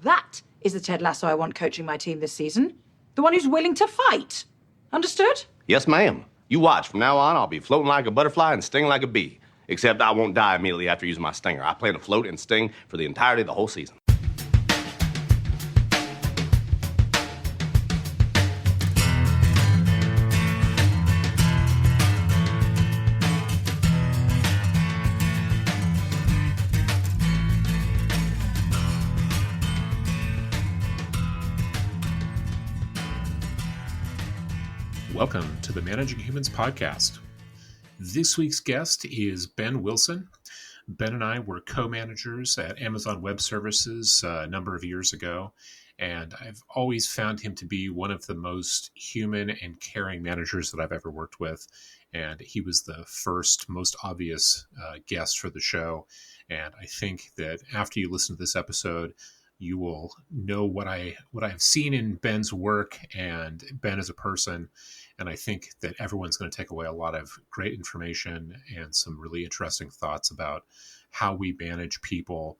That is the Ted Lasso I want coaching my team this season. The one who's willing to fight. Understood? Yes, ma'am. You watch. From now on, I'll be floating like a butterfly and sting like a bee. Except I won't die immediately after using my stinger. I plan to float and sting for the entirety of the whole season. Welcome to the Managing Humans podcast. This week's guest is Ben Wilson. Ben and I were co-managers at Amazon Web Services a number of years ago, and I've always found him to be one of the most human and caring managers that I've ever worked with. And he was the first, most obvious guest for the show. And I think that after you listen to this episode, you will know what I have seen in Ben's work and Ben as a person. And I think that everyone's going to take away a lot of great information and some really interesting thoughts about how we manage people,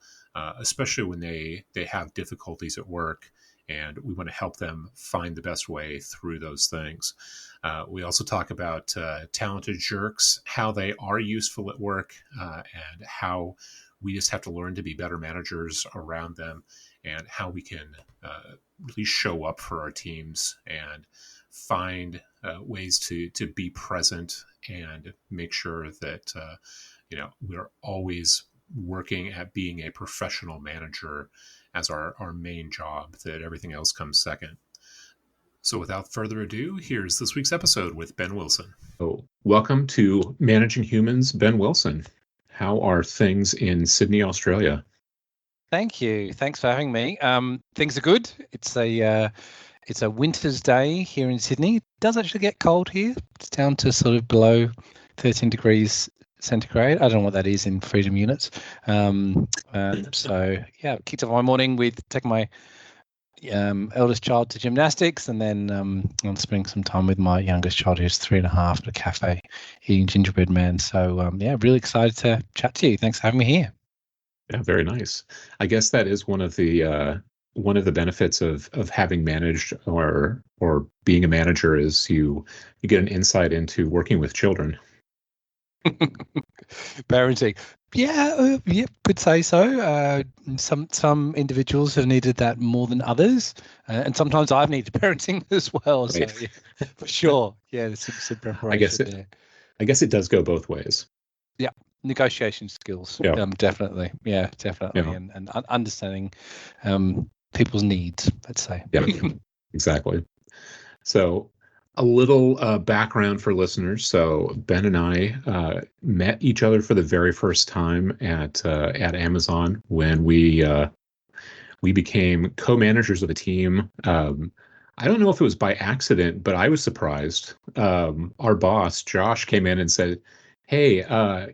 especially when they have difficulties at work, and we want to help them find the best way through those things. We also talk about talented jerks, how they are useful at work, and how we just have to learn to be better managers around them, and how we can really show up for our teams and find ways to be present and make sure that we're always working at being a professional manager as our main job, that everything else comes second. So without further ado, here's this week's episode with Ben Wilson. Oh, welcome to Managing Humans, Ben Wilson. How are things in Sydney, Australia? Thank you. Thanks for having me. Things are good. It's a winter's day here in Sydney. It does actually get cold here. It's down to sort of below 13 degrees centigrade. I don't know what that is in freedom units. So yeah, kicked off my morning with taking my eldest child to gymnastics, and then I'm spending some time with my youngest child, who's 3.5, at a cafe eating gingerbread man. So yeah, really excited to chat to you. Thanks for having me here. Yeah, very nice. I guess that is one of the benefits of having managed or being a manager is you get an insight into working with children. Parenting. Yeah, could say so. Some individuals have needed that more than others, and sometimes I've needed parenting as well. Right. So yeah, for sure, yeah, there's some preparation. I guess it does go both ways. Yeah, negotiation skills. Yeah. Definitely. Yeah, definitely, yeah. And understanding people's needs, let's say. Yeah, exactly. So a little background for listeners. So Ben and I met each other for the very first time at Amazon when we became co-managers of a team. I don't know if it was by accident, but I was surprised. Our boss, Josh, came in and said, "Hey,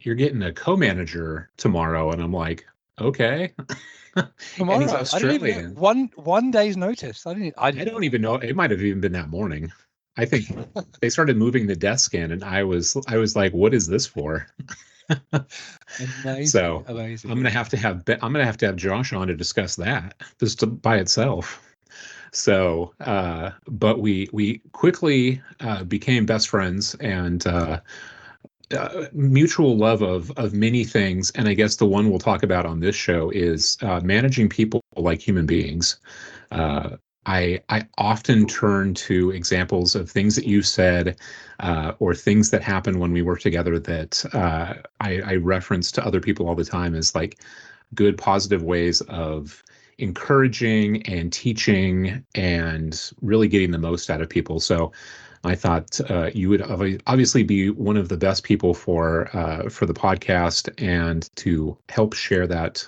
you're getting a co-manager tomorrow." And I'm like, "Okay." Tomorrow, and he's Australian. One day's notice. I don't even know. It might have even been that morning. I think they started moving the desk in, and I was like, "What is this for?" Amazing. So amazing. I'm gonna have to have Josh on to discuss that just by itself. So, but we quickly became best friends and mutual love of many things. And I guess the one we'll talk about on this show is managing people like human beings. I often turn to examples of things that you said or things that happened when we worked together that I reference to other people all the time as like good, positive ways of encouraging and teaching and really getting the most out of people. So I thought you would obviously be one of the best people for the podcast and to help share that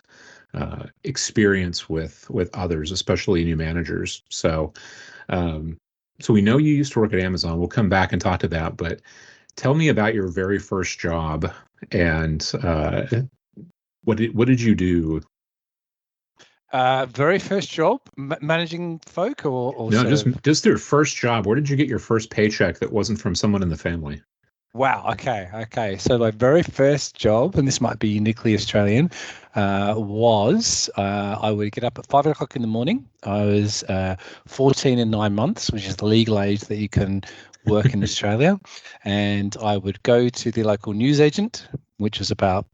experience with others, especially new managers. So we know you used to work at Amazon. We'll come back and talk to that, but tell me about your very first job and what did you do? Very first job, managing folk, or no, just their first job. Where did you get your first paycheck that wasn't from someone in the family? Wow. Okay. So my very first job, and this might be uniquely Australian, was I would get up at 5 o'clock in the morning. I was 14 and 9 months, which is the legal age that you can work in Australia. And I would go to the local newsagent, which is about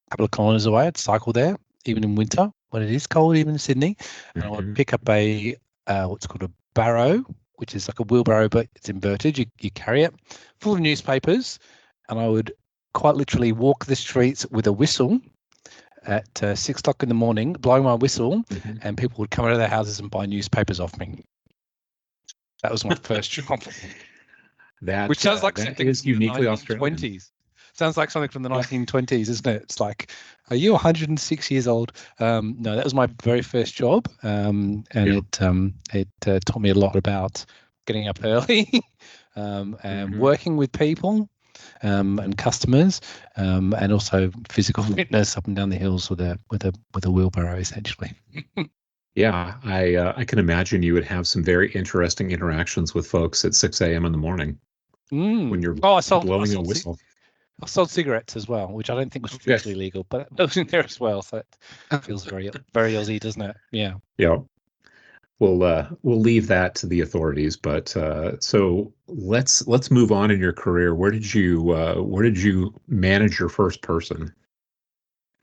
a couple of kilometres away. I'd cycle there, even in winter when it is cold, even in Sydney. And I would pick up a what's called a barrow, which is like a wheelbarrow, but it's inverted. You carry it full of newspapers, and I would quite literally walk the streets with a whistle at 6 o'clock in the morning, blowing my whistle, and people would come out of their houses and buy newspapers off me. That was my first job. Which sounds like something is uniquely from the Australian. 1920s. Sounds like something from the 1920s, isn't it? It's like, are you 106 years old? No, that was my very first job, and it taught me a lot about getting up early and working with people and customers, and also physical fitness up and down the hills with a wheelbarrow, essentially. Yeah, I can imagine you would have some very interesting interactions with folks at 6 a.m. in the morning when you're blowing a whistle. I sold cigarettes as well, which I don't think was strictly legal, but it was in there as well. So it feels very, very Aussie, doesn't it? Yeah. Yeah. We'll leave that to the authorities, but so let's move on in your career. Where did you manage your first person?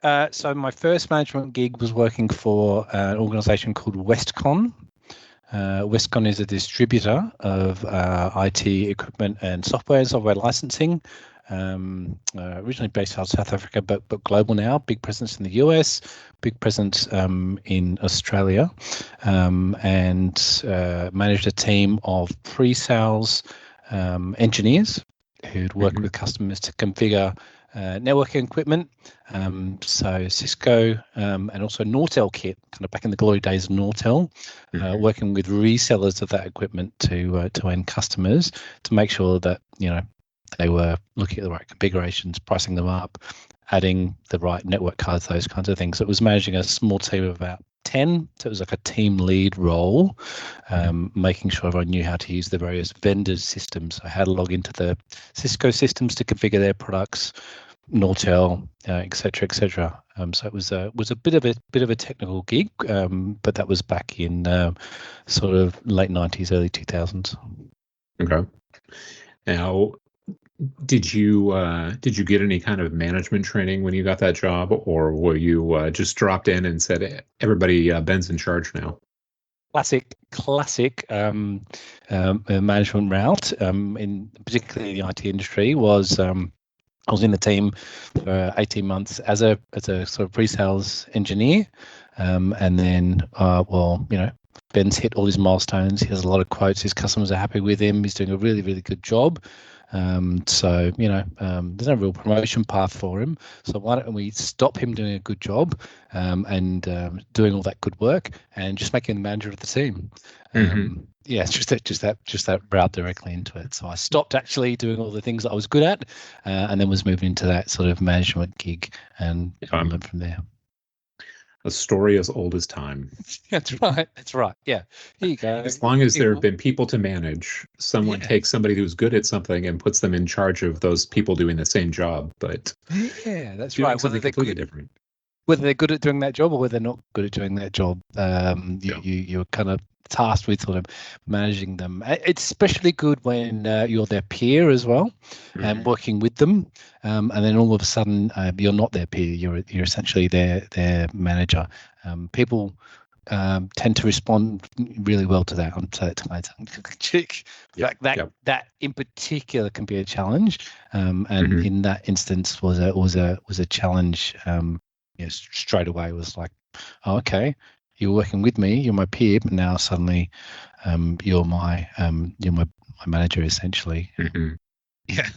So my first management gig was working for an organisation called Westcon. Westcon is a distributor of IT equipment and software licensing. Originally based out of South Africa, but global now. Big presence in the US, big presence in Australia, and managed a team of pre-sales engineers who'd work with customers to configure networking equipment. So Cisco and also Nortel kit, kind of back in the glory days of Nortel, working with resellers of that equipment to end customers to make sure that they were looking at the right configurations, pricing them up, adding the right network cards, those kinds of things. So it was managing a small team of about 10. So it was like a team lead role, making sure everyone knew how to use the various vendors' systems. So how to log into the Cisco systems to configure their products, Nortel, et cetera, et cetera. So it was a bit of a technical gig, but that was back in sort of late 90s, early 2000s. Okay. Now, did you get any kind of management training when you got that job, or were you just dropped in and said, everybody, Ben's in charge now? Classic management route, in particularly the IT industry, was I was in the team for 18 months as a sort of pre-sales engineer, and then Ben's hit all his milestones. He has a lot of quotes. His customers are happy with him. He's doing a really, really good job. So there's no real promotion path for him. So why don't we stop him doing a good job and doing all that good work and just make him the manager of the team? Yeah, it's just that route directly into it. So I stopped actually doing all the things that I was good at, and then was moving into that sort of management gig and went from there. A story as old as time. That's right. Yeah. Here you go. As long as there have been people to manage, someone takes somebody who's good at something and puts them in charge of those people doing the same job. But yeah, that's right. Whether they're completely different. Whether they're good at doing that job or whether they're not good at doing that job, you're kind of tasked with sort of managing them. It's especially good when you're their peer as well, and working with them, and then all of a sudden you're not their peer. You're essentially their manager. People tend to respond really well to that. That in particular can be a challenge, and in that instance was a challenge. Straight away was like, oh, okay, you're working with me, you're my peer, but now suddenly you're my manager essentially. Yeah,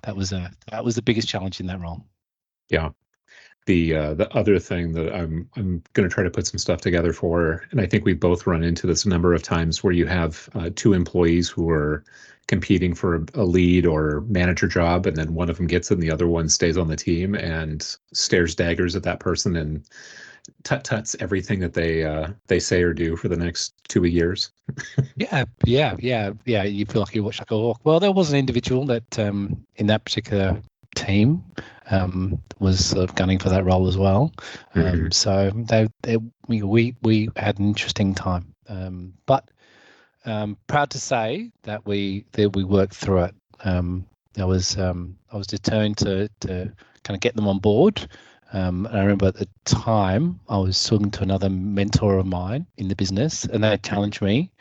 that was the biggest challenge in that role. Yeah. The other thing that I'm going to try to put some stuff together for, and I think we both run into this a number of times, where you have two employees who are competing for a lead or manager job, and then one of them gets it and the other one stays on the team and stares daggers at that person and tut-tuts everything that they say or do for the next 2 years. Yeah. You feel like you watch like a hawk. Well, there was an individual that in that particular team was sort of gunning for that role as well. So we had an interesting time. But proud to say that we worked through it. I was determined to kind of get them on board. And I remember at the time I was talking to another mentor of mine in the business, and they challenged me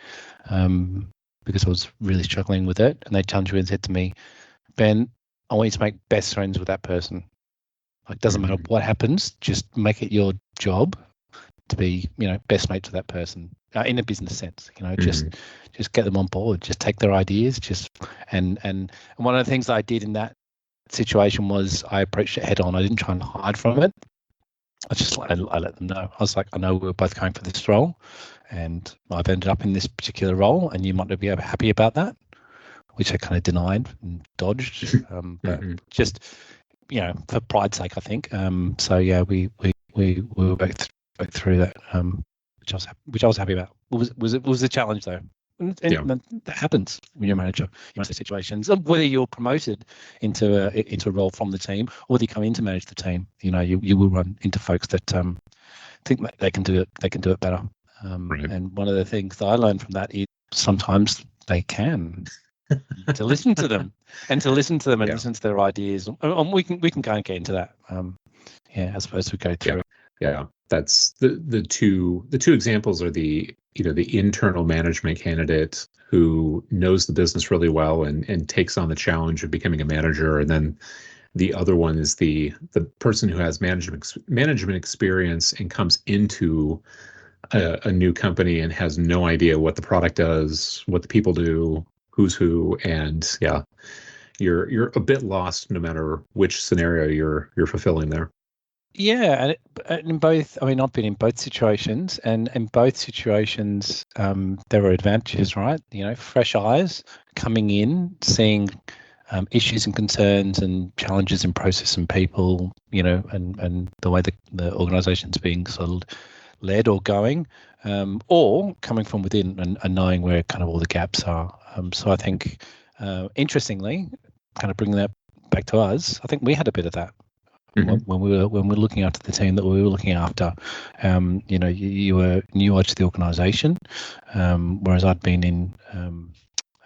because I was really struggling with it. And they challenged me and said to me, Ben, I want you to make best friends with that person. Like, doesn't matter what happens, just make it your job to be, best mates with that person in a business sense. Just get them on board, just take their ideas, and one of the things that I did in that situation was I approached it head on. I didn't try and hide from it. I let them know. I was like, I know we're both going for this role, and I've ended up in this particular role, and you might not be happy about that, which I kind of denied and dodged, but just for pride's sake, I think. So yeah, we were both through that, which I was happy about. It was a challenge though. And that happens when you're a manager in most situations. Whether you're promoted into a role from the team, or whether you come in to manage the team, you will run into folks that think that they can do it better. And one of the things that I learned from that is sometimes they can. To listen to them and listen to their ideas, and we can kind of get into that. As opposed to go through. Yeah, that's the two examples are the internal management candidate who knows the business really well and takes on the challenge of becoming a manager, and then the other one is the person who has management experience and comes into a new company and has no idea what the product does, what the people do, who's who, and you're a bit lost no matter which scenario you're fulfilling there. Yeah, and in both, I've been in both situations, and in both situations, there are advantages, right? Fresh eyes coming in, seeing issues and concerns and challenges in process and people, and the way the organisation's being sort of led or going, or coming from within and knowing where kind of all the gaps are. So I think, interestingly, kind of bringing that back to us, I think we had a bit of that. When we were looking after the team that we were looking after. You were newer to the organisation, whereas I'd been in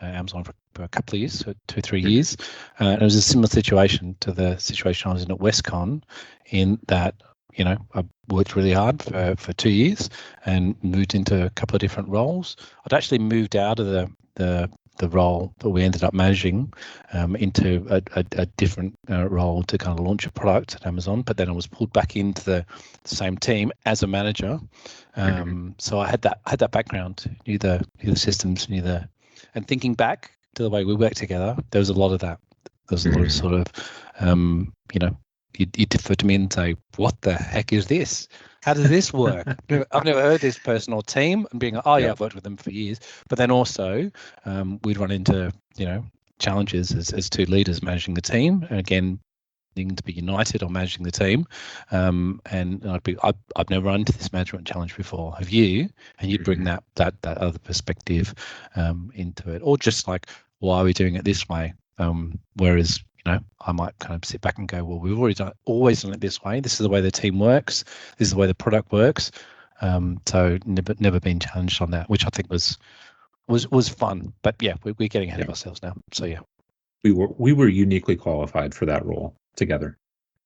Amazon for a couple of years, so 2-3 years. And it was a similar situation to the situation I was in at Westcon, in that I worked really hard for 2 years and moved into a couple of different roles. I'd actually moved out of the role that we ended up managing into a different role to kind of launch a product at Amazon, but then I was pulled back into the same team as a manager. So I had that background, knew the systems, and thinking back to the way we worked together, there was a lot of that. There was a lot of sort of, you defer to me and say, what the heck is this? How does this work? I've never heard this person or team, and being like, oh yeah, I've worked with them for years. But then also we'd run into, challenges as two leaders managing the team. And again, needing to be united on managing the team. And I've never run into this management challenge before. Have you? And you'd bring that other perspective into it. Or just like, why are we doing it this way? Whereas, I might kind of sit back and go, well, we've always done it this way. This is the way the team works. This is the way the product works. So never been challenged on that, which I think was fun. But yeah, we're getting ahead of ourselves now. So yeah, we were uniquely qualified for that role together.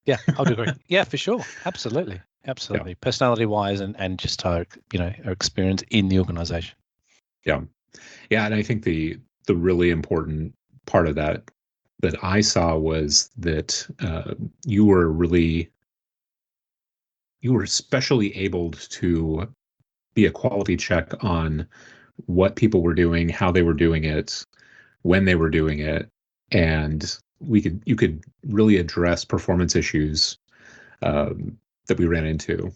Yeah, I would agree. Yeah, for sure. Absolutely. Yeah. Personality wise and just our experience in the organization. Yeah. Yeah. And I think the really important part of that I saw was that you were especially able to be a quality check on what people were doing, how they were doing it, when they were doing it, and you could really address performance issues that we ran into.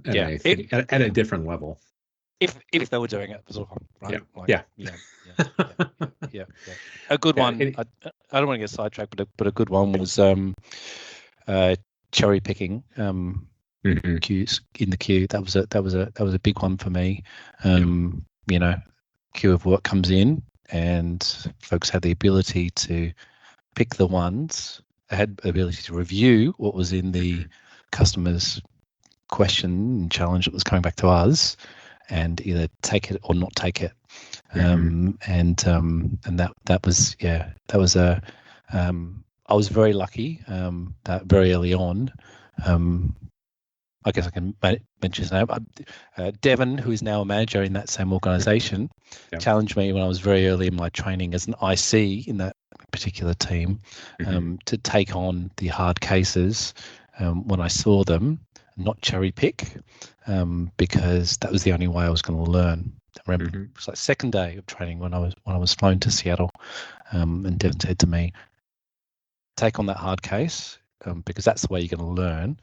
And I think at a different level. If they were doing it as well, right? Yeah. Yeah. A good one. I don't want to get sidetracked, but a good one was cherry picking queues in the queue. That was a big one for me. You know, queue of work comes in, and folks had the ability to pick the ones, had the ability to review what was in the customer's question and challenge that was coming back to us, and either take it or not take it. And that was I was very lucky that very early on. I guess I can mention his name. Devon, who is now a manager in that same organisation, challenged me when I was very early in my training as an IC in that particular team to take on the hard cases when I saw them, not cherry pick, because that was the only way I was going to learn. I remember it was like second day of training when I was flown to Seattle, and Devon said to me, "Take on that hard case because that's the way you're going to learn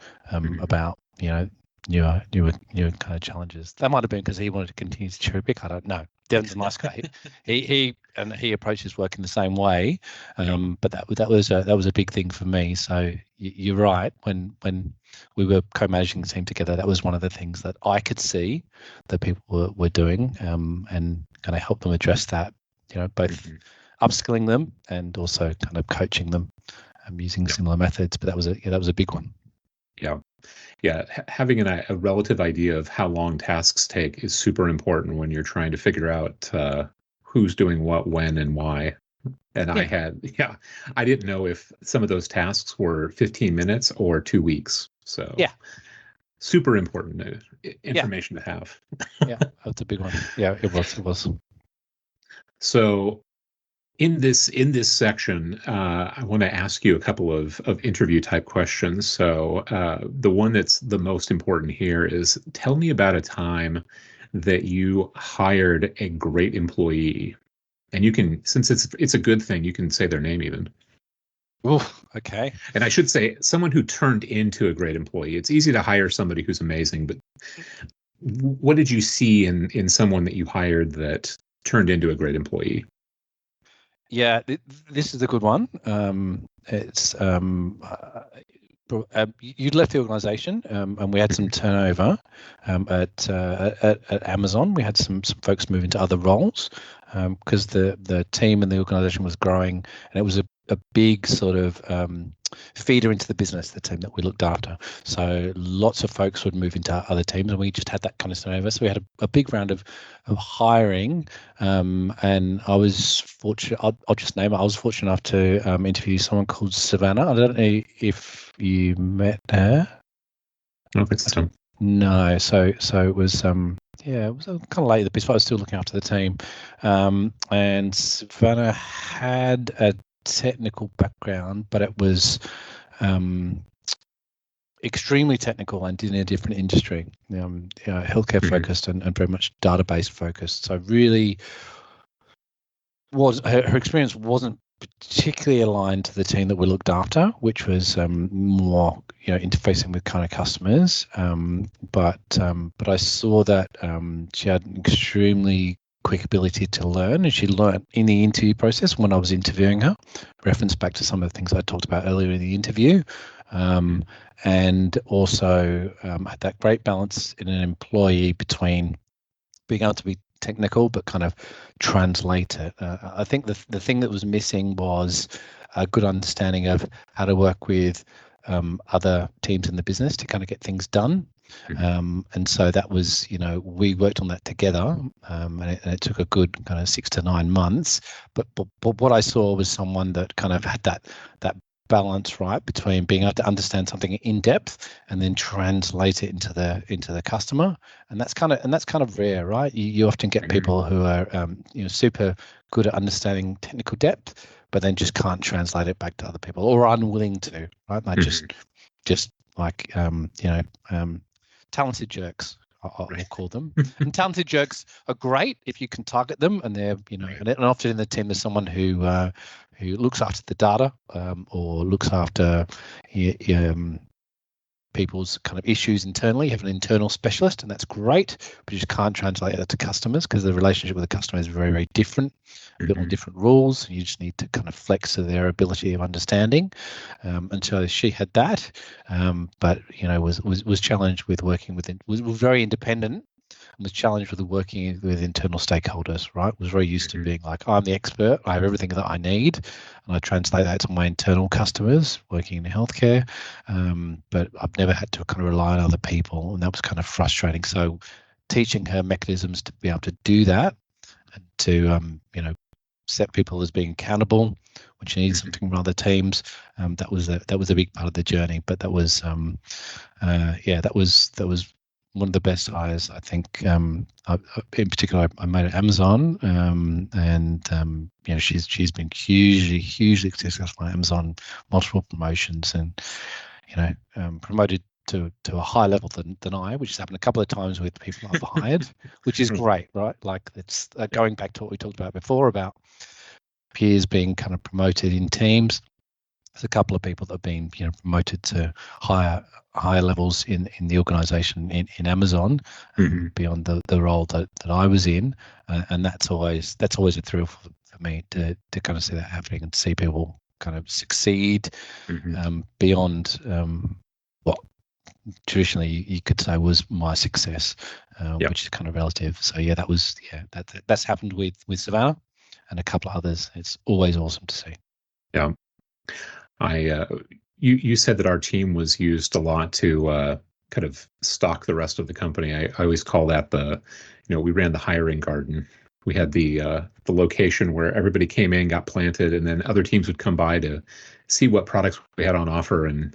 about newer kind of challenges." That might have been because he wanted to continue to cherry pick. I don't know. Devon's a nice guy. He approaches work in the same way, but that was a big thing for me. So you're right. When we were co-managing the team together, that was one of the things that I could see that people were doing, and kind of help them address that. Both upskilling them and also kind of coaching them using similar methods. But that was a big one. Yeah, having a relative idea of how long tasks take is super important when you're trying to figure out who's doing what, when, and why. And I didn't know if some of those tasks were 15 minutes or 2 weeks. So super important information to have. That's a big one. Yeah, it was. So in this section, I want to ask you a couple of interview type questions. So the one that's the most important here is, tell me about a time that you hired a great employee. And you can, since it's a good thing, you can say their name even. Oh, okay. And I should say someone who turned into a great employee. It's easy to hire somebody who's amazing, but what did you see in someone that you hired that turned into a great employee? Yeah, this is a good one. It's you'd left the organisation, and we had some turnover at Amazon. We had some folks move into other roles because the team and the organisation was growing, and it was a big sort of feeder into the business, the team that we looked after. So lots of folks would move into other teams, and we just had that kind of turnover. So we had a big round of hiring, and I was fortunate. I'll just name it. I was fortunate enough to interview someone called Savannah. I don't know if you met her. I don't think so. No. So it was it was kind of late at the piece, but I was still looking after the team. And Savannah had a technical background, but it was extremely technical and in a different industry, healthcare focused and very much database focused. So really was her experience wasn't particularly aligned to the team that we looked after, which was more interfacing with kind of customers. But I saw that she had an extremely quick ability to learn, and she learned in the interview process when I was interviewing her, reference back to some of the things I talked about earlier in the interview, and also had that great balance in an employee between being able to be technical but kind of translate it. I think the thing that was missing was a good understanding of how to work with other teams in the business to kind of get things done. And so that was, we worked on that together, and it took a good kind of 6 to 9 months. But what I saw was someone that kind of had that balance right between being able to understand something in depth and then translate it into the customer, and that's kind of rare, right? You often get people who are super good at understanding technical depth, but then just can't translate it back to other people or are unwilling to, right? Like just like talented jerks, I'll call them. And talented jerks are great if you can target them, and they're and often in the team there's someone who looks after the data or looks after people's kind of issues internally. You have an internal specialist, and that's great, but you just can't translate that to customers because the relationship with the customer is very, very different, a bit more different rules. You just need to kind of flex to their ability of understanding. And so she had that, but was challenged with working with was very independent. Was challenged with working with internal stakeholders, right? Was very used to being like, I'm the expert, I have everything that I need, and I translate that to my internal customers working in healthcare. But I've never had to kind of rely on other people, and that was kind of frustrating. So teaching her mechanisms to be able to do that and to, set people as being accountable when she needs something from other teams, that was a big part of the journey. But that was, that was one of the best hires, I think. In particular, I made at Amazon, and she's been hugely successful at Amazon, multiple promotions, and promoted to a higher level than I, which has happened a couple of times with people I've hired, which is great, right? Like it's going back to what we talked about before about peers being kind of promoted in teams. There's a couple of people that have been promoted to higher levels in the organization in Amazon, beyond the role that I was in, and that's always a thrill for me to kind of see that happening and see people kind of succeed beyond what traditionally you could say was my success, which is kind of relative. So that's happened with Savannah and a couple of others. It's always awesome to see. Yeah. You said that our team was used a lot to kind of stock the rest of the company. I always call that we ran the hiring garden. We had the location where everybody came in, got planted, and then other teams would come by to see what products we had on offer and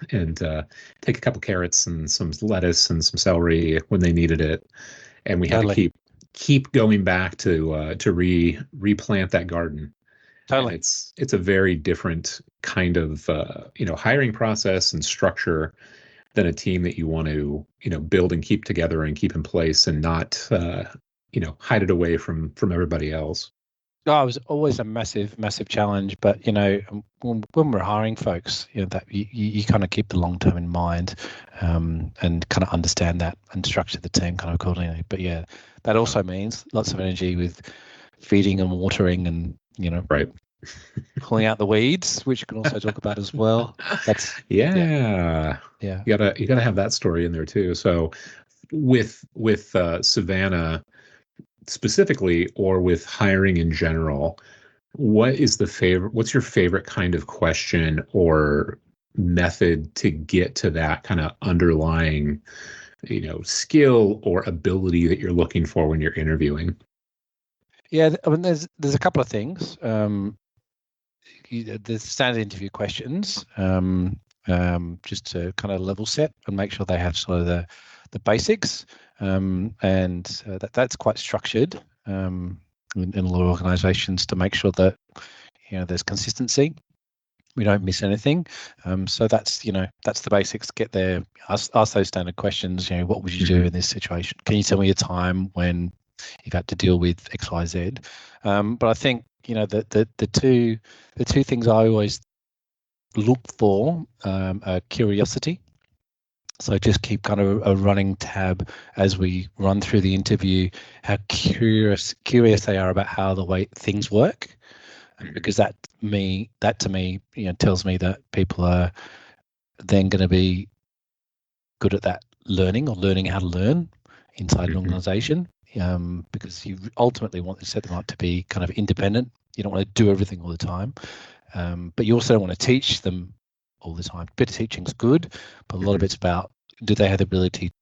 take a couple carrots and some lettuce and some celery when they needed it. And we had to keep going back to replant that garden. Totally. It's a very different kind of hiring process and structure than a team that you want to build and keep together and keep in place and not hide it away from everybody else. Oh, it was always a massive challenge, but when we're hiring folks, that you kind of keep the long term in mind, and kind of understand that and structure the team kind of accordingly. But that also means lots of energy with feeding and watering and right. pulling out the weeds, which you can also talk about as well. That's yeah. You gotta have that story in there too. So with Savannah specifically, or with hiring in general, what's your favorite kind of question or method to get to that kind of underlying skill or ability that you're looking for when you're interviewing? Yeah, I mean, there's a couple of things. The standard interview questions, just to kind of level set and make sure they have sort of the basics, and that's quite structured in a lot of organisations to make sure that there's consistency. We don't miss anything. So that's the basics. Get there, ask those standard questions. What would you do in this situation? Can you tell me a time when you've had to deal with X, Y, Z? But I think the two things I always look for are curiosity. So just keep kind of a running tab as we run through the interview, how curious they are about how the way things work, because that to me tells me that people are then going to be good at that learning how to learn inside an organization, because you ultimately want to set them up to be kind of independent. You don't want to do everything all the time, but you also don't want to teach them all the time. A bit of teaching's good, but a lot of it's about, do they have the ability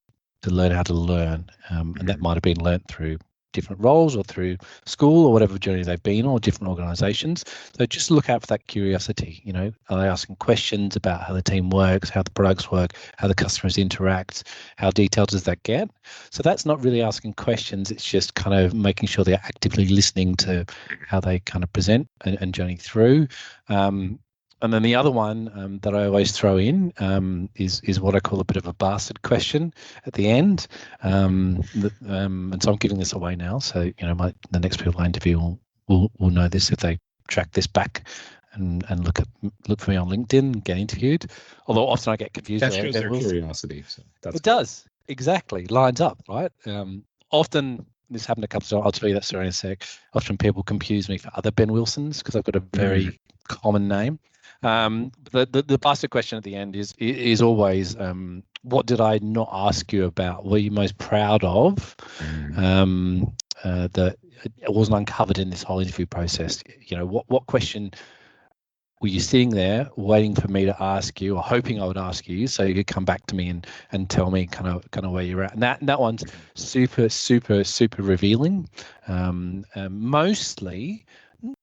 to learn how to learn? And that might have been learnt through different roles or through school or whatever journey they've been on, or different organizations. So just look out for that curiosity. Are they asking questions about how the team works, how the products work, how the customers interact, how detailed does that get? So that's not really asking questions. It's just kind of making sure they're actively listening to how they kind of present and journey through. And then the other one that I always throw in is what I call a bit of a bastard question at the end. And so I'm giving this away now. So, the next people I interview will know this if they track this back and look for me on LinkedIn and get interviewed. Although often I get confused. That shows their curiosity. So it does. Exactly. Lines up, right? Often, this happened a couple of times. I'll tell you that story in a sec. Often people confuse me for other Ben Wilsons because I've got a very common name. The basic question at the end is always, what did I not ask you about? What are you most proud of that it wasn't uncovered in this whole interview process? What question were you sitting there waiting for me to ask you, or hoping I would ask you, so you could come back to me and tell me kind of where you're at? And that one's super, super, super revealing. Mostly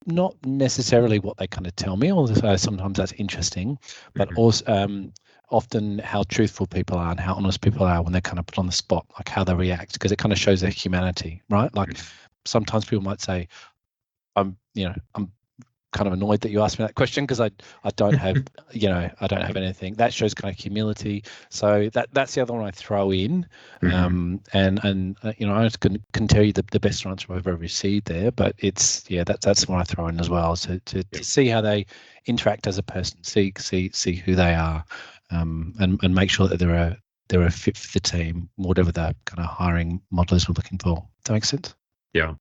not necessarily what they kind of tell me, although sometimes that's interesting, but also often how truthful people are and how honest people are when they're kind of put on the spot, like how they react, because it kind of shows their humanity, right? Like sometimes people might say, I'm kind of annoyed that you asked me that question because I don't have I don't have anything. That shows kind of humility. So that's the other one I throw in. And I can tell you the best answer I've ever received there, but it's that's the one I throw in as well. So to see how they interact as a person, see who they are, and make sure that they're a fit for the team, whatever the kind of hiring model is we're looking for. Does that make sense? Yeah.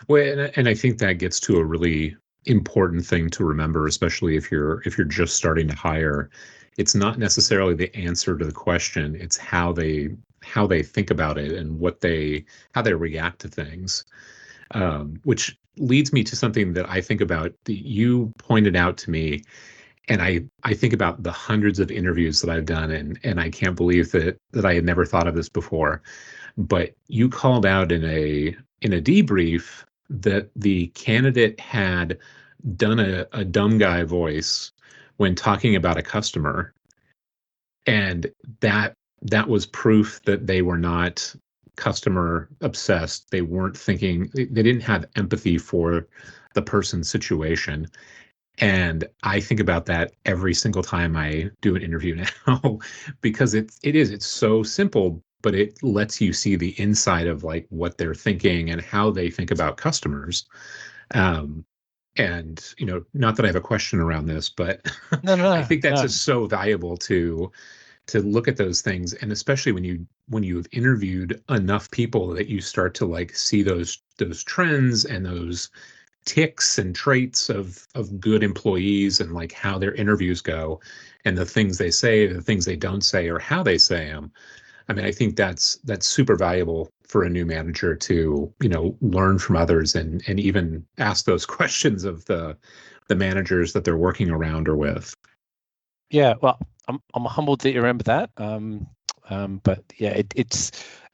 Well, and I think that gets to a really important thing to remember, especially if you're just starting to hire. It's not necessarily the answer to the question, it's how they think about it and how they react to things, which leads me to something that I think about that you pointed out to me. And I think about the hundreds of interviews that I've done, and I can't believe that I had never thought of this before. But you called out in a debrief that the candidate had done a dumb guy voice when talking about a customer, and that was proof that they were not customer obsessed. They weren't thinking, they didn't have empathy for the person's situation. And I think about that every single time I do an interview now, because it's so simple, but it lets you see the inside of like what they're thinking and how they think about customers. And not that I have a question around this, but No. I think that's just so valuable to look at those things, and especially when you've interviewed enough people that you start to like see those trends and those ticks and traits of good employees, and like how their interviews go and the things they say, the things they don't say, or how they say them. I mean, I think that's super valuable for a new manager to, learn from others and even ask those questions of the managers that they're working around or with. Yeah, well, I'm humbled that you remember that. But yeah,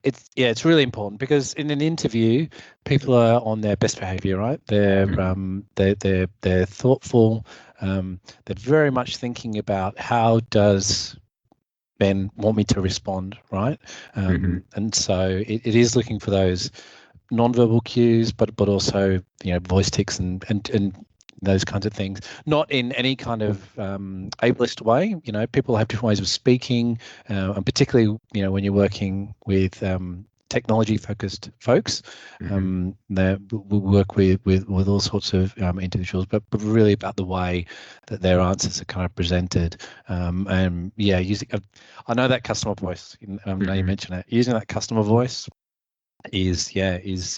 it's really important, because in an interview, people are on their best behavior, right? They're thoughtful. They're very much thinking about how does Ben want me to respond, right? And so it is looking for those non-verbal cues, but also voice tics and those kinds of things, not in any kind of ableist way. People have different ways of speaking, and particularly when you're working with technology-focused folks, that we work with all sorts of individuals, but really about the way that their answers are kind of presented. And yeah, I know that customer voice. Now you mention it, using that customer voice is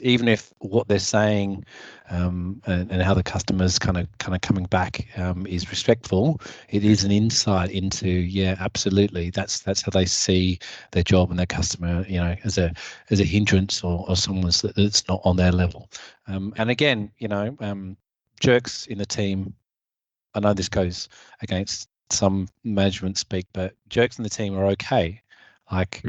even if what they're saying and how the customer's kind of coming back is respectful, it is an insight into absolutely that's how they see their job and their customer as a hindrance or someone that's not on their level. And again, jerks in the team, I know this goes against some management speak, but jerks in the team are okay. Like,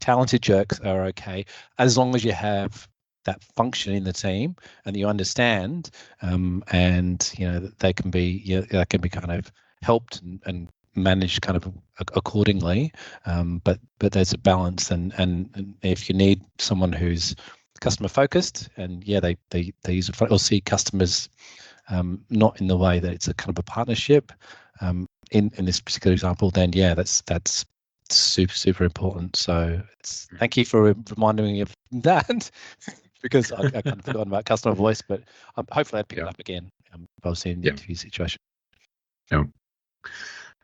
talented jerks are okay as long as you have that function in the team and you understand, and that they can be, that can be kind of helped and managed kind of accordingly. But there's a balance, and if you need someone who's customer focused and they use it or see customers not in the way that it's a kind of a partnership, in this particular example, then that's super important. So thank you for reminding me of that, because I kind of forgotten about customer voice, but hopefully I'd pick it up again if I was in the interview situation. Yeah.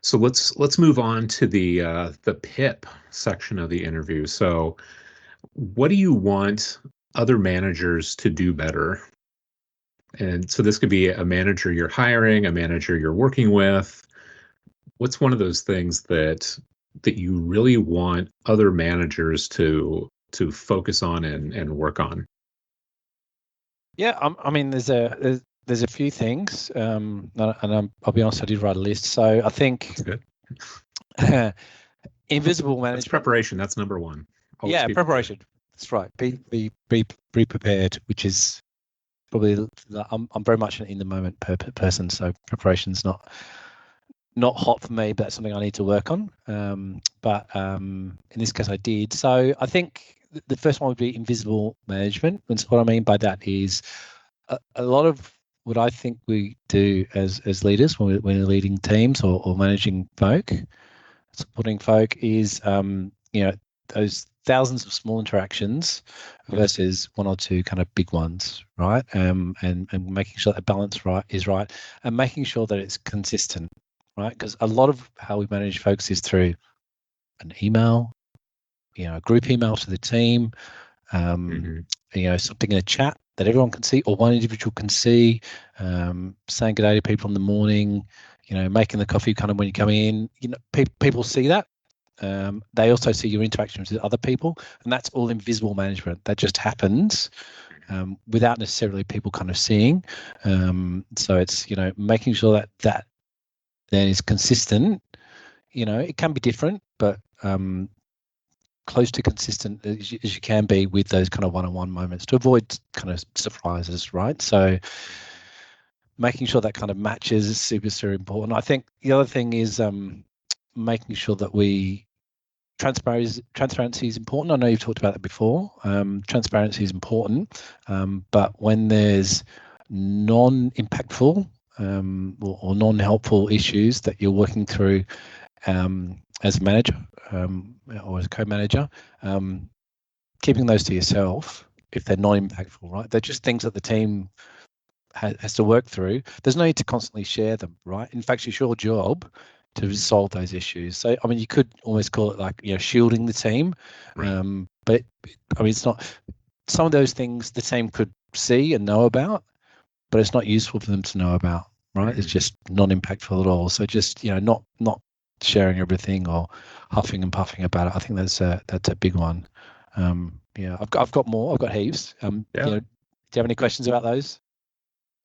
So let's move on to the PIP section of the interview. So, what do you want other managers to do better? And so this could be a manager you're hiring, a manager you're working with. What's one of those things that you really want other managers to focus on and work on? Yeah, I mean, there's a few things, and I'll be honest, I did write a list. So I think Good. invisible That's management. preparation. That's number one. Always Yeah, be preparation. That's right. Be prepared, which is probably I'm very much an in the moment person, so preparation's not hot for me, but that's something I need to work on. But in this case, I did. So I think the first one would be invisible management. And so what I mean by that is a lot of what I think we do as leaders when we're leading teams or managing folk, supporting folk, is those thousands of small interactions versus one or two kind of big ones, right? And making sure that balance is right, and making sure that it's consistent, right? Because a lot of how we manage folks is through an email, a group email to the team, something in a chat that everyone can see or one individual can see, saying good day to people in the morning, making the coffee kind of when you come in. People see that. They also see your interactions with other people, and that's all invisible management. That just happens without necessarily people kind of seeing. So it's making sure that then is consistent. It can be different, but close to consistent as you can be with those kind of one-on-one moments to avoid kind of surprises, right? So making sure that kind of matches is super important. I think the other thing is making sure that transparency is important. I know you've talked about that before. Transparency is important, but when there's non-impactful or non-helpful issues that you're working through as a manager or as a co-manager, keeping those to yourself if they're non-impactful, right? They're just things that the team has to work through. There's no need to constantly share them, right? In fact, it's your job to solve those issues. So, I mean, you could almost call it like, shielding the team. Right. But I mean, it's not, some of those things the team could see and know about, but it's not useful for them to know about, right? Mm-hmm. It's just non-impactful at all. So just, not sharing everything or huffing and puffing about it. I think that's a big one. I've got more. I've got heaps. Do you have any questions about those?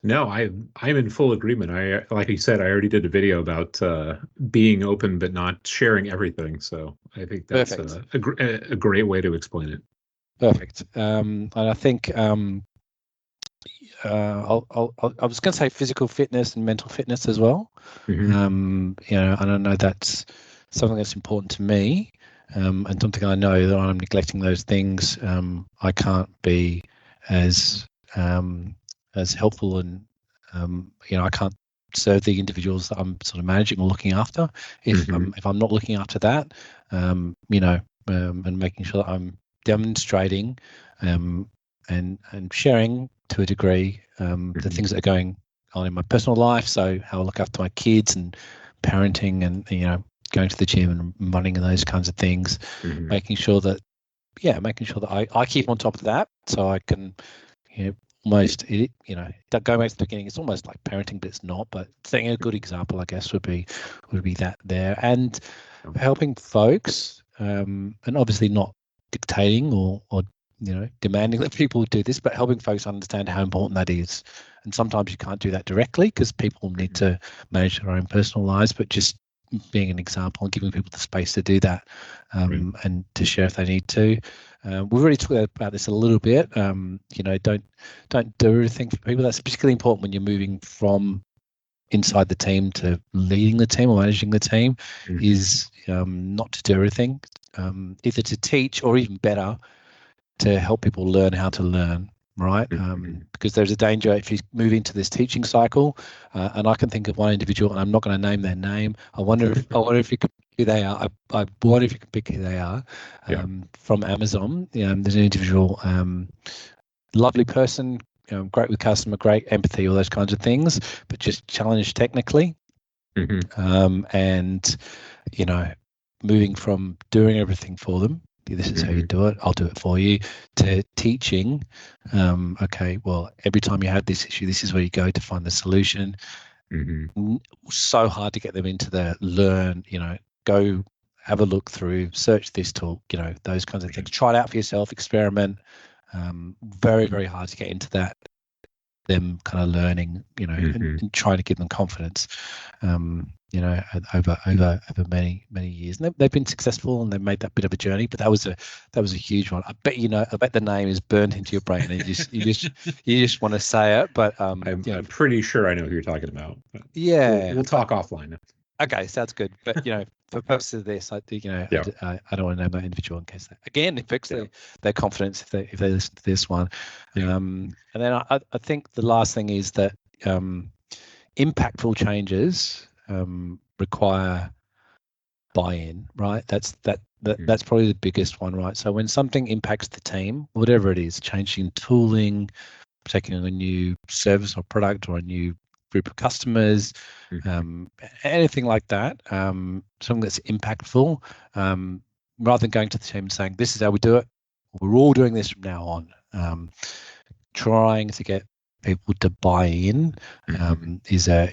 No, I'm in full agreement. I, like you said, I already did a video about being open but not sharing everything. So I think that's a great way to explain it. Perfect. And I think I was going to say physical fitness and mental fitness as well. Mm-hmm. And I know that's something that's important to me, and something I know that I'm neglecting those things. I can't be as helpful and I can't serve the individuals that I'm sort of managing or looking after if I'm not looking after that, and making sure that I'm demonstrating and sharing to a degree the things that are going on in my personal life. So how I look after my kids and parenting and going to the gym and running and those kinds of things, making sure that I keep on top of that so I can almost going back to the beginning, it's almost like parenting, but it's not. But setting a good example, I guess, would be that there, and helping folks, and obviously not dictating or demanding that people do this, but helping folks understand how important that is. And sometimes you can't do that directly because people need to manage their own personal lives, but just being an example and giving people the space to do that, and to share if they need to. We've already talked about this a little bit. Don't do everything for people. That's particularly important when you're moving from inside the team to leading the team or managing the team. Is not to do everything, either to teach or even better, to help people learn how to learn. Right, because there's a danger if you move into this teaching cycle, and I can think of one individual, and I'm not going to name their name. I wonder if you could pick who they are. I wonder if you can pick who they are. From Amazon. There's an individual, lovely person, great with customer, great empathy, all those kinds of things, but just challenged technically. And moving from doing everything for them, this is how you do it, I'll do it for you, to teaching, okay, well, every time you have this issue, this is where you go to find the solution. So hard to get them into the learn, go have a look through, search this tool, those kinds of things. Try it out for yourself, experiment. Very, very hard to get into that, them kind of learning, and trying to give them confidence, over many, many years. And they've been successful, and they've made that bit of a journey. But that was a huge one. I bet the name is burned into your brain, and you just want to say it. But I'm pretty sure I know who you're talking about. Yeah, we'll talk offline. Okay, sounds good. But for purposes of this, I don't want to name that individual in case it affects their confidence if they listen to this one. And then I think the last thing is that impactful changes require buy-in, right? That's probably the biggest one, right? So when something impacts the team, whatever it is, changing tooling, taking a new service or product or a new group of customers, anything like that, something that's impactful, rather than going to the team and saying, this is how we do it, we're all doing this from now on, trying to get people to buy in is a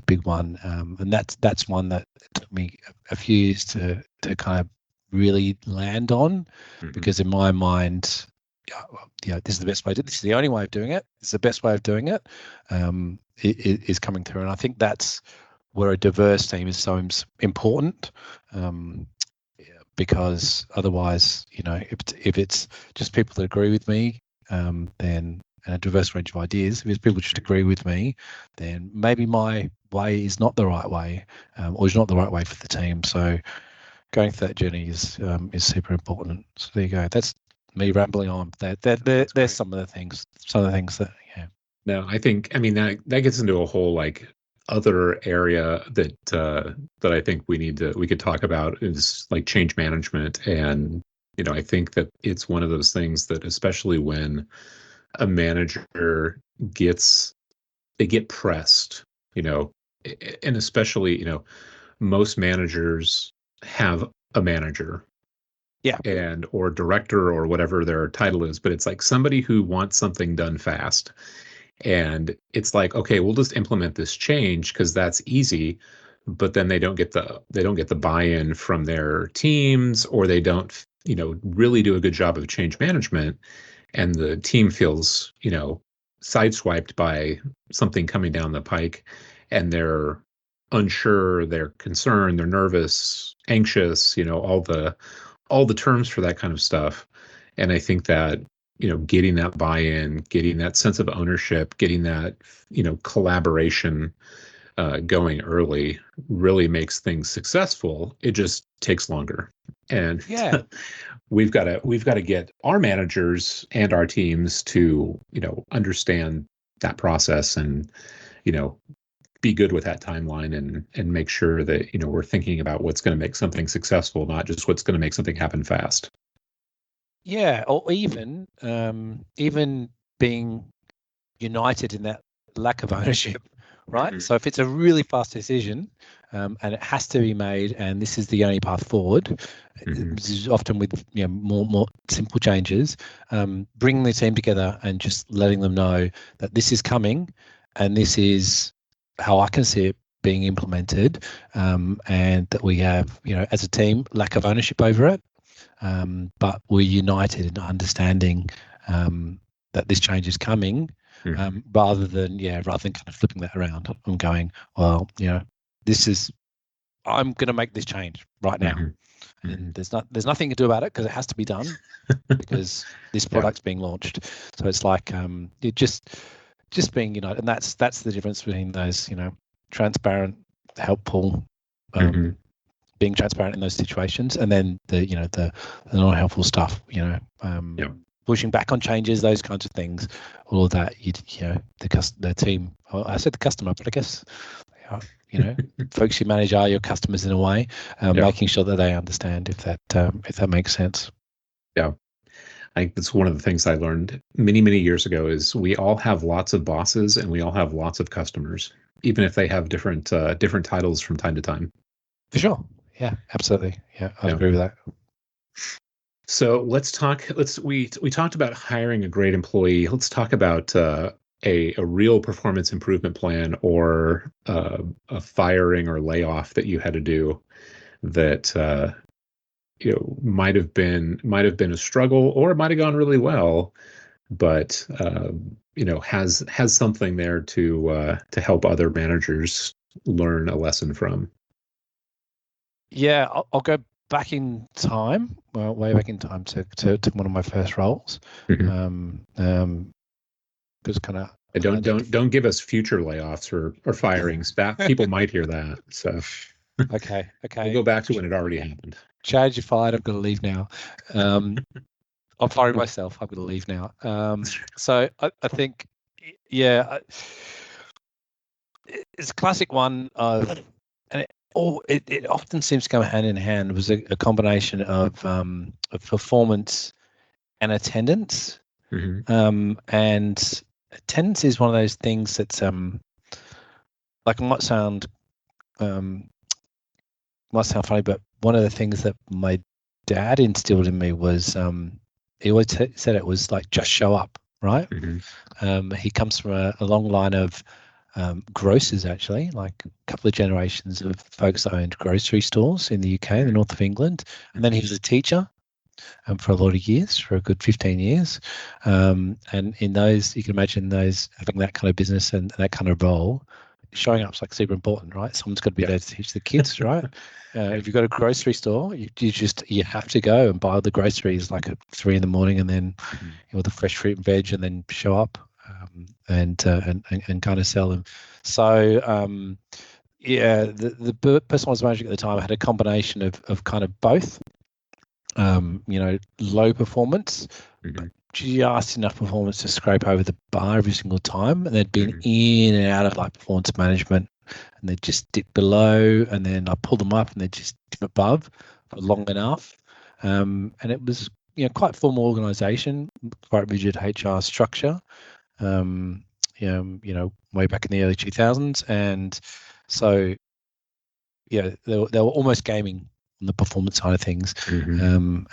big one, and that's one that took me a few years to kind of really land on, because in my mind, this is the best way to, this is the only way of doing it, it's the best way of doing it, is coming through. And I think that's where a diverse team is so important, because otherwise, if it's just people that agree with me, then, and a diverse range of ideas, if it's people just agree with me, then maybe my way is not the right way, or is not the right way for the team. So going through that journey is super important. So there you go. That's me rambling on. There's some of the things that, No, I that gets into a whole other area that I think we could talk about, is like change management. And I think that it's one of those things that, especially when a manager they get pressed, and especially most managers have a manager, and or director or whatever their title is, but it's like somebody who wants something done fast. And it's like, okay, we'll just implement this change because that's easy, but then they don't get the buy-in from their teams, or they don't, really do a good job of change management, and the team feels, sideswiped by something coming down the pike, and they're unsure, they're concerned, they're nervous, anxious, all the terms for that kind of stuff. And I think that getting that buy-in, getting that sense of ownership, getting that, collaboration going early really makes things successful. It just takes longer. And we've got to get our managers and our teams to, understand that process, and, be good with that timeline, and make sure that, we're thinking about what's going to make something successful, not just what's going to make something happen fast. Yeah, or even being united in that lack of ownership, right? So if it's a really fast decision, and it has to be made, and this is the only path forward, this is often with more simple changes, bringing the team together and just letting them know that this is coming, and this is how I can see it being implemented, and that we have, as a team, lack of ownership over it. But we're united in understanding that this change is coming, rather than kind of flipping that around and going, well, I'm going to make this change right now, and there's nothing to do about it because it has to be done because this product's being launched. So it's like it just being united, and that's the difference between those transparent, helpful. Being transparent in those situations, and then the non-helpful stuff, pushing back on changes, those kinds of things, all of that. The team. Well, I said the customer, but I guess folks you manage are your customers in a way, making sure that they understand if that makes sense. Yeah, I think that's one of the things I learned many years ago. Is we all have lots of bosses and we all have lots of customers. even if they have different titles from time to time. For sure. Yeah, absolutely. Yeah, I'd Yeah. agree with that. So let's talk. We talked about hiring a great employee. Let's talk about a real performance improvement plan, or a firing or layoff that you had to do that might have been a struggle, or it might have gone really well, but has something there to help other managers learn a lesson from. Yeah, I'll go back in time, well, way back in time to one of my first roles. Because kind of don't give us future layoffs or firings. People might hear that. So okay. We'll go back to when it already happened. Chad, you're fired. I'm going to leave now. I'm firing myself. I'm going to leave now. So I think, yeah, it's a classic one of, and it often seems to go hand in hand. It was a combination of performance and attendance. And attendance is one of those things that's like, it might sound funny, but one of the things that my dad instilled in me was he always said it was like, just show up, right? He comes from a long line of grocers, actually, like a couple of generations of folks that owned grocery stores in the UK, in the north of England. And then he was a teacher for a lot of years, for a good 15 years. And in those, you can imagine those, having that kind of business and that kind of role, showing up's like super important, right? Someone's got to be there to teach the kids, right? If you've got a grocery store, you have to go and buy all the groceries like at 3 a.m, and then all the fresh fruit and veg, and then show up and kind of sell them. So the person I was managing at the time had a combination of kind of both. Low performance, just enough performance to scrape over the bar every single time, and they'd been in and out of like performance management, and they'd just dip below, and then I pull them up and they'd just dip above for long enough. And it was quite formal organization, quite rigid HR structure, way back in the early 2000s. And so they were almost gaming on the performance side of things, and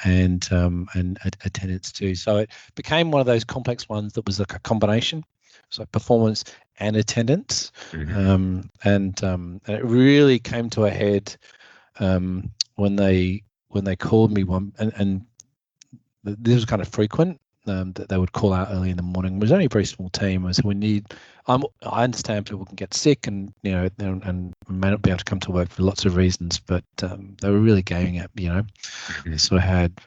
attendance too. So it became one of those complex ones that was like a combination, so performance and attendance, and it really came to a head when they called me and this was kind of frequent. That they would call out early in the morning. It was only a very small team. So I understand people can get sick and and may not be able to come to work for lots of reasons, but they were really gaming at They sort of had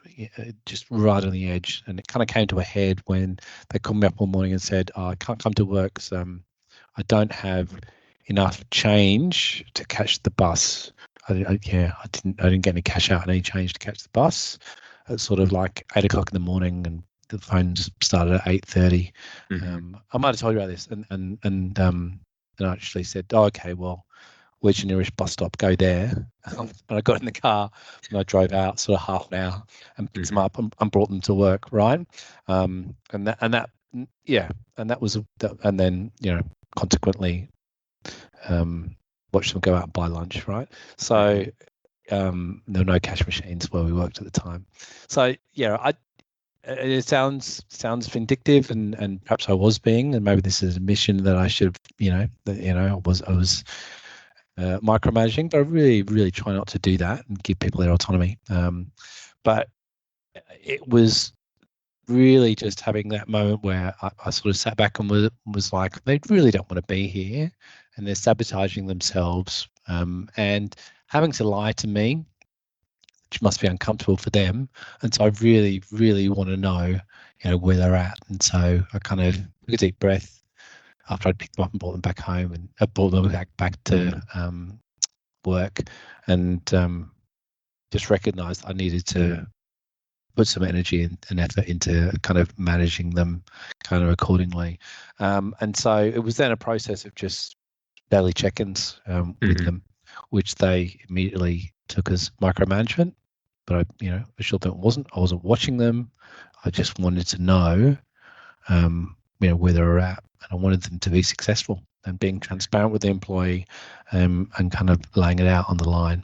just right on the edge, and it kind of came to a head when they called me up one morning and said, I can't come to work because I don't have enough change to catch the bus. I didn't get any cash out and any change to catch the bus. It's sort of like 8 o'clock in the morning, and the phones started at 8:30. I might have told you about this, and I actually said, "Oh, okay, well, where's your nearest bus stop? Go there." And I got in the car and I drove out sort of half an hour and picked them up and brought them to work, right? And then consequently, watched them go out and buy lunch, right? So there were no cash machines where we worked at the time. So it sounds vindictive, and perhaps I was being, and maybe this is a mission that I should have, I was micromanaging, but I really, really try not to do that and give people their autonomy. But it was really just having that moment where I sort of sat back and was like, they really don't want to be here, and they're sabotaging themselves, and having to lie to me, which must be uncomfortable for them. And so I really, really want to know, where they're at. And so I kind of took a deep breath after I'd picked them up and brought them back home, and I brought them back to work, and just recognized I needed to put some energy and effort into kind of managing them kind of accordingly. And so it was then a process of just daily check-ins with them, which they immediately took as micromanagement. But I assured them I wasn't watching them. I just wanted to know, where they were at, and I wanted them to be successful. and being transparent with the employee, and kind of laying it out on the line.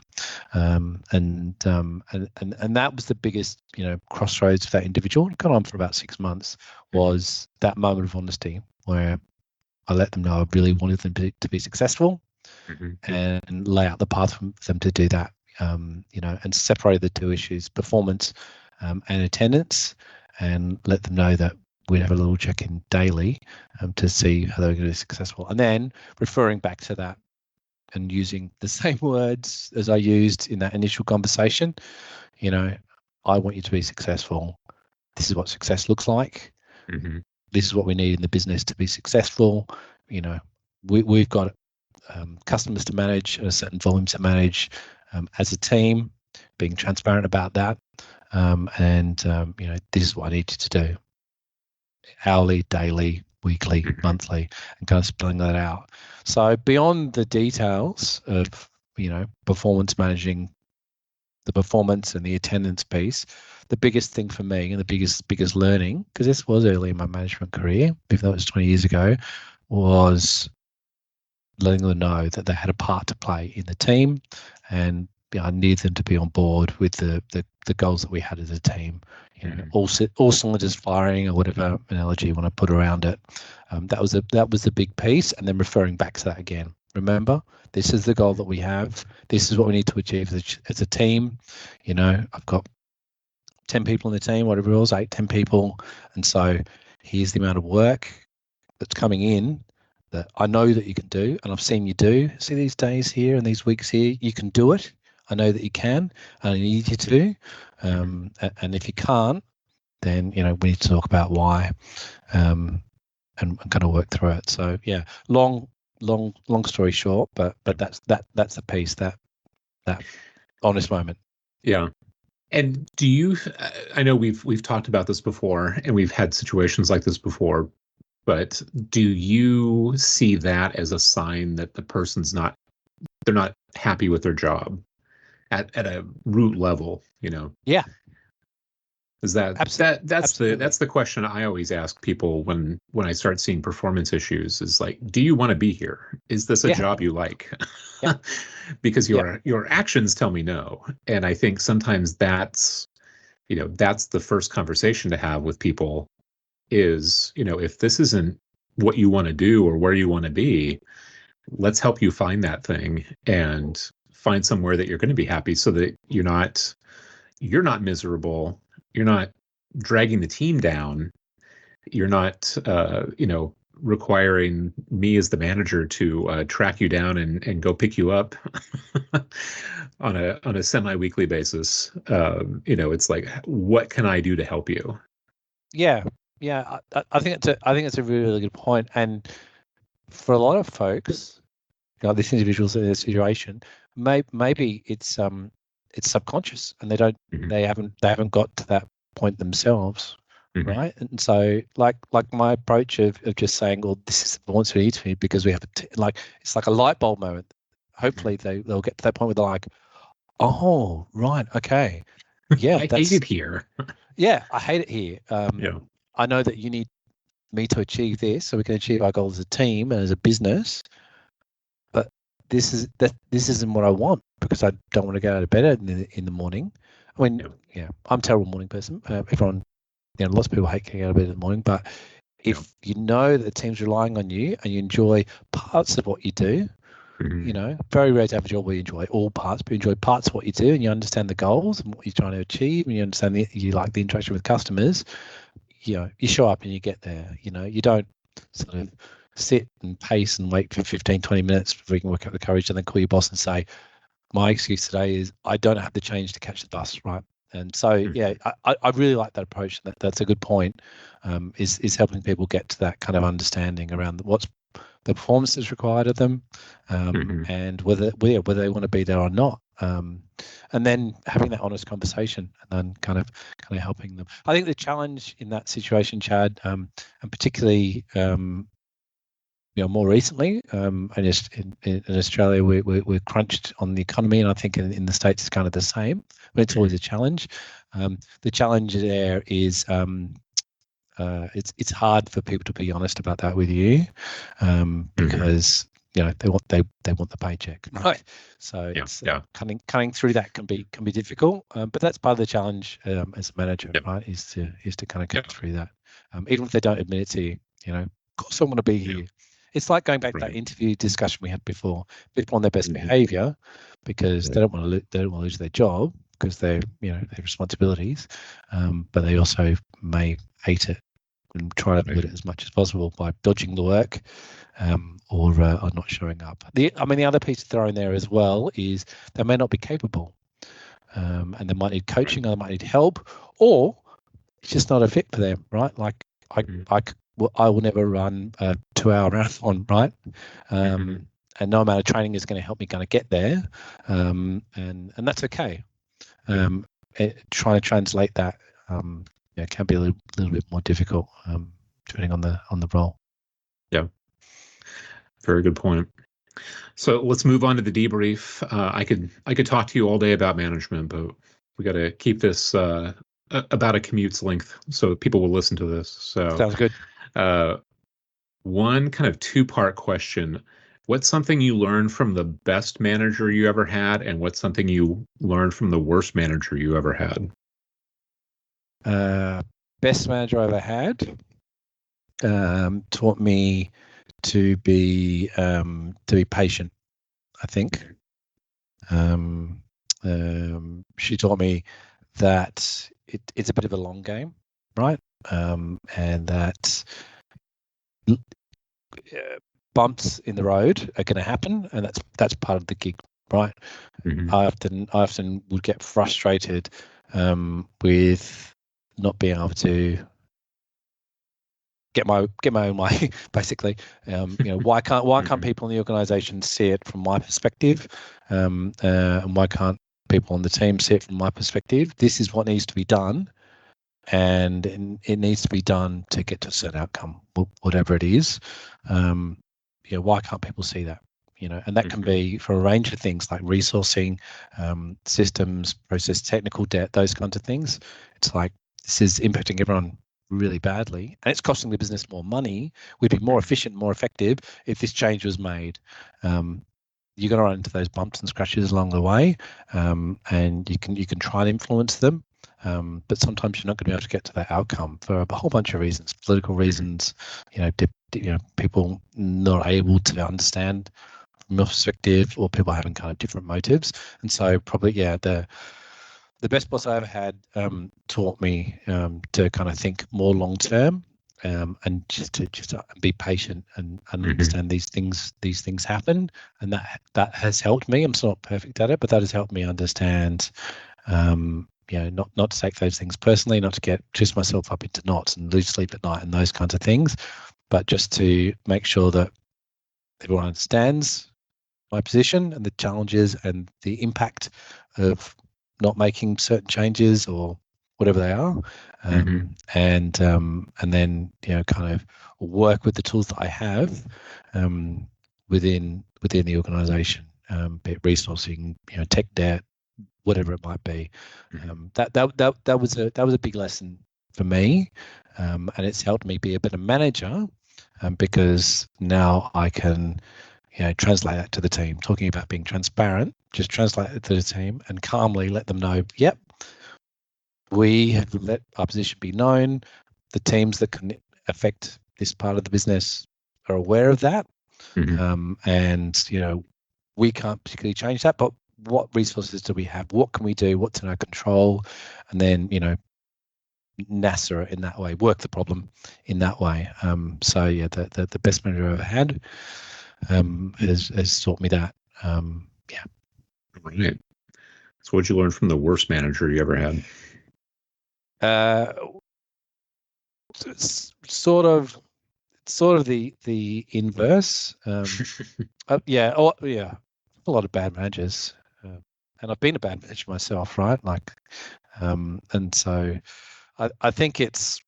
And that was the biggest, crossroads for that individual. It got on for about 6 months, was that moment of honesty where I let them know I really wanted them to be successful, and lay out the path for them to do that, and separate the two issues, performance and attendance, and let them know that we'd have a little check-in daily to see how they were going to be successful. And then referring back to that and using the same words as I used in that initial conversation, I want you to be successful. This is what success looks like. This is what we need in the business to be successful. We've got customers to manage, a certain volume to manage, as a team, being transparent about that. This is what I need you to do. Hourly, daily, weekly, monthly, and kind of spelling that out. So beyond the details of, performance, managing the performance and the attendance piece, the biggest thing for me and the biggest learning, because this was early in my management career, even though it was 20 years ago, was letting them know that they had a part to play in the team, and I needed them to be on board with the goals that we had as a team. All cylinders firing, or whatever analogy you want to put around it. That was the big piece, and then referring back to that again. Remember, this is the goal that we have. This is what we need to achieve as a team. I've got 10 people in the team, whatever it was, 8, 10 people, and so here's the amount of work that's coming in that I know that you can do, and I've seen you do. See these days here and these weeks here, you can do it. I know that you can, and I need you to. And if you can't, then we need to talk about why, and kind of work through it. So yeah, long story short, but that's the piece, that honest moment. Yeah. And do you? I know we've talked about this before, and we've had situations like this before. But do you see that as a sign that the person's they're not happy with their job at a root level? Yeah. Is that Absolutely. that's the question I always ask people when I start seeing performance issues, is like, do you want to be here? Is this a job you like? Yeah. Because your actions tell me no. And I think sometimes that's the first conversation to have with people is, if this isn't what you want to do or where you want to be, let's help you find that thing and find somewhere that you're going to be happy, so that you're not miserable. You're not dragging the team down. You're not, requiring me as the manager to track you down and go pick you up on a semi-weekly basis. It's like, what can I do to help you? Yeah. I think it's a really, really good point. And for a lot of folks, this individual's in a situation, maybe it's subconscious, and they haven't got to that point themselves, right? And so like my approach of just saying, well, this is the performance we need to me because we have it's like a light bulb moment. Hopefully they'll get to that point where they're like, oh, right, okay, yeah, I hate it here. Yeah, I hate it here. I know that you need me to achieve this, so we can achieve our goals as a team and as a business. But this isn't what I want, because I don't want to get out of bed in the morning. I mean, I'm a terrible morning person. Everyone, lots of people hate getting out of bed in the morning. But if you know that the team's relying on you and you enjoy parts of what you do, very rare to have a job where you enjoy all parts, but you enjoy parts of what you do, and you understand the goals and what you're trying to achieve, and you understand you like the interaction with customers. You show up and you get there. You don't sort of sit and pace and wait for 15, 20 minutes before you can work up the courage and then call your boss and say, my excuse today is I don't have the change to catch the bus, right? And so, I really like that approach. That's a good point, is helping people get to that kind of understanding around what's the performance that's required of them, and whether they want to be there or not. And then having that honest conversation, and then kind of helping them. I think the challenge in that situation, Chad, and particularly more recently, and just in Australia, we're crunched on the economy, and I think in the States it's kind of the same. But it's always a challenge. The challenge there is It's hard for people to be honest about that with you, because they want the paycheck, right? So it's cutting through that can be difficult, but that's part of the challenge as a manager, right? Is to kind of cut through that, even if they don't admit it to you. Of course, I want to be here. It's like going back to that interview discussion we had before. People on their best behavior because they don't want to lose their job because their responsibilities, but they also may hate it and try to avoid it as much as possible by dodging the work or not showing up. The other piece to throw in there as well is they may not be capable, and they might need coaching, or they might need help, or it's just not a fit for them, right? Like I will never run a 2-hour marathon, right? And no amount of training is going to help me kind of get there, and that's okay. Trying to translate that can be a little bit more difficult, depending on the role. Yeah, very good point. So let's move on to the debrief. I could talk to you all day about management, but we got to keep this about a commute's length so people will listen to this. So sounds good. One kind of 2-part question. What's something you learned from the best manager you ever had, and what's something you learned from the worst manager you ever had? Best manager I ever had taught me to be patient, I think. She taught me that it's a bit of a long game, right? And that bumps in the road are going to happen, and that's part of the gig, right? I often would get frustrated with not being able to get my own way, basically. Why can't people in the organisation see it from my perspective, and why can't people on the team see it from my perspective? This is what needs to be done, and it needs to be done to get to a certain outcome, whatever it is. Why can't people see that? And that can be for a range of things like resourcing, systems, process, technical debt, those kinds of things. It's like, this is impacting everyone really badly, and it's costing the business more money. We'd be more efficient, more effective if this change was made. You're going to run into those bumps and scratches along the way, and you can try and influence them, but sometimes you're not going to be able to get to that outcome for a whole bunch of reasons, political reasons, people not able to understand from your perspective, or people having kind of different motives. And so probably, the best boss I ever had taught me to kind of think more long term, and just to be patient and understand these things happen, and that has helped me. I'm still not perfect at it, but that has helped me understand, not to take those things personally, not to get twist myself up into knots and lose sleep at night and those kinds of things, but just to make sure that everyone understands my position and the challenges and the impact of not making certain changes or whatever they are, and then kind of work with the tools that I have within the organisation, be it resourcing, tech debt, whatever it might be. That was a big lesson for me, and it's helped me be a better manager, because now I can translate that to the team. Talking about being transparent, just translate it to the team and calmly let them know, yep, we have let our position be known. The teams that can affect this part of the business are aware of that. And, we can't particularly change that, but what resources do we have? What can we do? What's in our control? And then, NASA it in that way, work the problem in that way. The best manager I've ever had has taught me that. Right. So what'd you learn from the worst manager you ever had? Sort of the inverse. A lot of bad managers, and I've been a bad manager myself, right? And so I think it's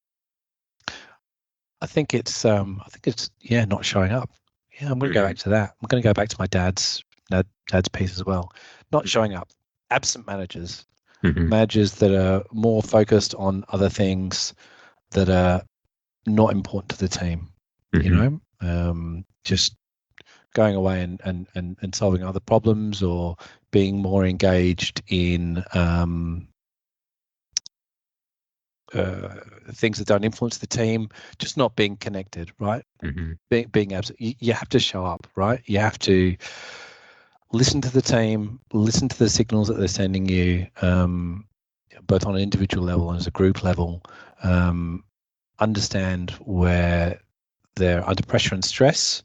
not showing up. Yeah, I'm going to go back to that. I'm going to go back to my dad's piece as well. Not showing up. Absent managers. Managers that are more focused on other things, that are not important to the team. You know, just going away and solving other problems, or being more engaged in things that don't influence the team, just not being connected, right? Being absent. You have to show up, right? You have to listen to the team, listen to the signals that they're sending you, both on an individual level and as a group level. Understand where they're under pressure and stress,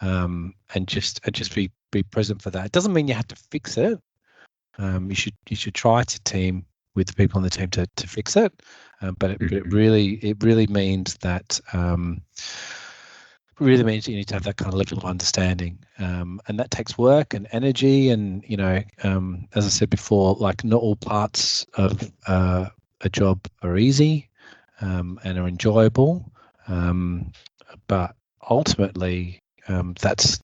and just be present for that. It doesn't mean you have to fix it. You should try to team with the people on the team to fix it, but it really means that you need to have that kind of level of understanding, and that takes work and energy. And you know, as I said before, like not all parts of a job are easy and are enjoyable, but ultimately, that's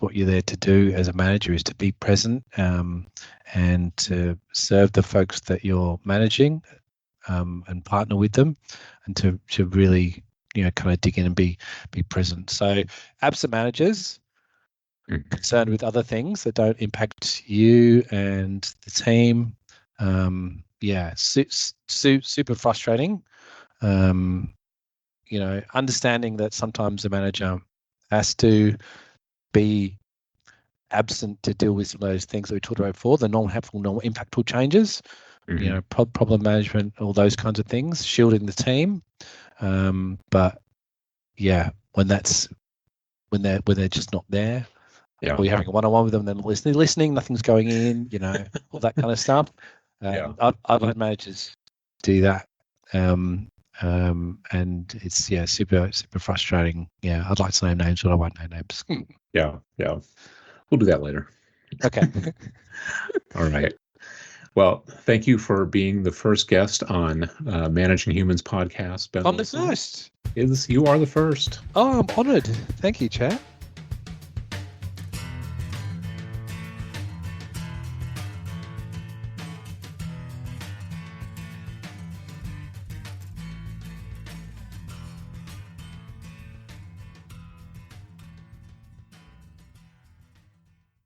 what you're there to do as a manager, is to be present and to serve the folks that you're managing, and partner with them, and to really, you know, kind of dig in and be present. So absent managers concerned with other things that don't impact you and the team, super frustrating. You know, understanding that sometimes the manager has to be absent to deal with some of those things that we talked about before, the non-helpful, non-impactful changes, you know, problem management, all those kinds of things, shielding the team. But yeah, when they're just not there, or you're having a one-on-one with them, then listening, nothing's going in, you know, all that kind of stuff. I've had managers do that. And it's super frustrating. Yeah, I'd like to name names, but I won't name names. Yeah, we'll do that later. Okay. All right. Well, thank you for being the first guest on Managing Humans podcast, Ben. I'm the first. You are the first. Oh, I'm honored. Thank you, Chad.